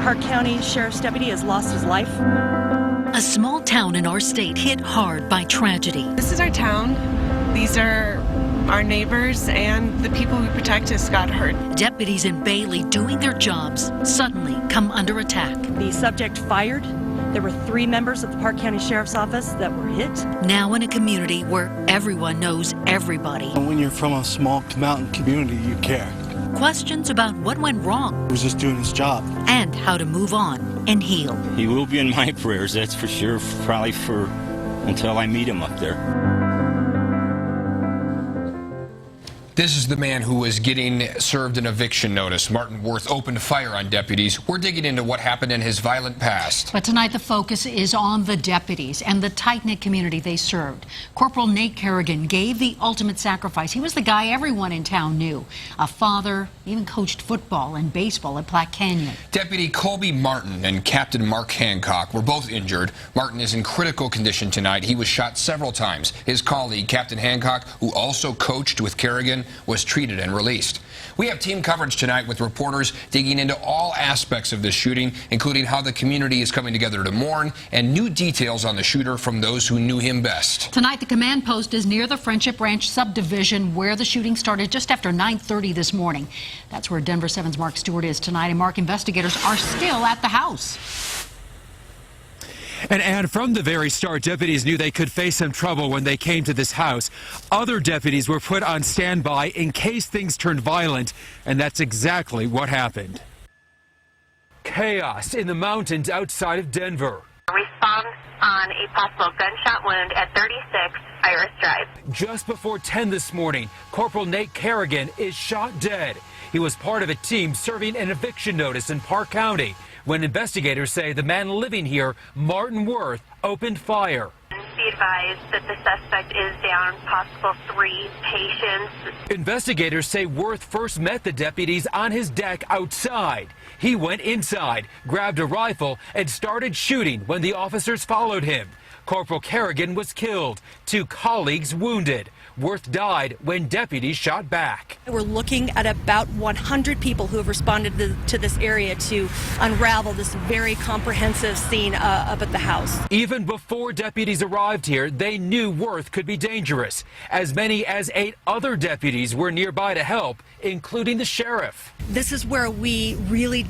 Park County Sheriff's deputy has lost his life. A small town in our state hit hard by tragedy. This is our town. These are our neighbors, and the people who protect us got hurt. Deputies in Bailey doing their jobs suddenly come under attack. The subject fired. There were 3 members of the Park County Sheriff's Office that were hit. Now in a community where everyone knows everybody. When you're from a small mountain community, you care. Questions about what went wrong. He was just doing his job. And how to move on and heal. He will be in my prayers, that's for sure, probably until I meet him up there. This is the man who was getting served an eviction notice. Martin Worth opened fire on deputies. We're digging into what happened in his violent past. But tonight the focus is on the deputies and the tight-knit community they served. Corporal Nate Kerrigan gave the ultimate sacrifice. He was the guy everyone in town knew. A father, even coached football and baseball at Platte Canyon. Deputy Colby Martin and Captain Mark Hancock were both injured. Martin is in critical condition tonight. He was shot several times. His colleague, Captain Hancock, who also coached with Kerrigan, was treated and released. We have team coverage tonight with reporters digging into all aspects of this shooting, including how the community is coming together to mourn and new details on the shooter from those who knew him best. Tonight the command post is near the Friendship Ranch subdivision where the shooting started just after 9:30 this morning. That's where Denver 7's Marc Stewart is tonight, and Mark, investigators are still at the house. And from the very start, deputies knew they could face some trouble when they came to this house. Other deputies were put on standby in case things turned violent, and that's exactly what happened. Chaos in the mountains outside of Denver. Response on a possible gunshot wound at 36 Iris Drive. Just before 10 this morning, Corporal Nate Kerrigan is shot dead. He was part of a team serving an eviction notice in Park County when investigators say the man living here, Martin Worth, opened fire. Be advised that the suspect is down, possible 3 patients. Investigators say Worth first met the deputies on his deck outside. He went inside, grabbed a rifle, and started shooting when the officers followed him. Corporal Kerrigan was killed, 2 colleagues wounded. Worth died when deputies shot back. We're looking at about 100 people who have responded to this area to unravel this very comprehensive scene up at the house. Even before deputies arrived here, they knew Worth could be dangerous. As many as 8 other deputies were nearby to help, including the sheriff. This is where we really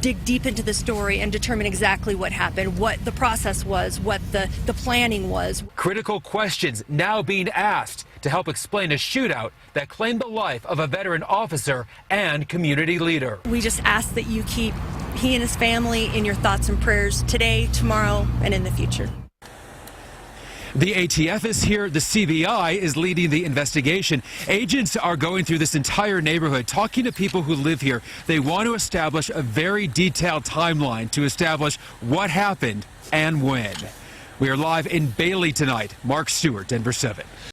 dig deep into the story and determine exactly what happened, what the process was, what the planning was. Critical questions now being asked to help explain a shootout that claimed the life of a veteran officer and community leader. We just ask that you keep he and his family in your thoughts and prayers today, tomorrow, and in the future. The ATF is here. The CBI is leading the investigation. Agents are going through this entire neighborhood, talking to people who live here. They want to establish a very detailed timeline to establish what happened and when. We are live in Bailey tonight. Marc Stewart, Denver 7.